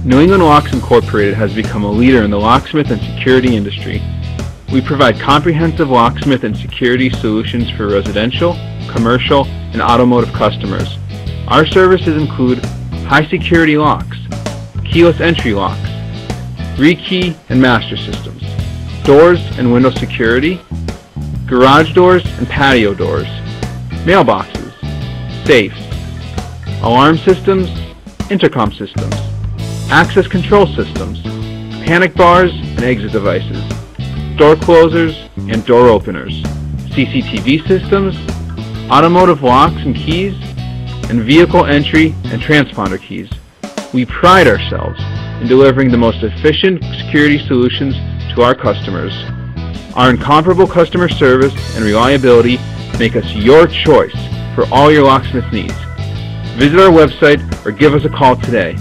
New England Locks Incorporated has become a leader in the locksmith and security industry. We provide comprehensive locksmith and security solutions for residential, commercial, and automotive customers. Our services include high security locks, keyless entry locks, rekey and master systems, doors and window security, garage doors and patio doors, mailboxes, safes, alarm systems, intercom systems, access control systems, panic bars and exit devices, door closers and door openers, CCTV systems, automotive locks and keys, and vehicle entry and transponder keys. We pride ourselves in delivering the most efficient security solutions to our customers. Our incomparable customer service and reliability make us your choice for all your locksmith needs. Visit our website or give us a call today.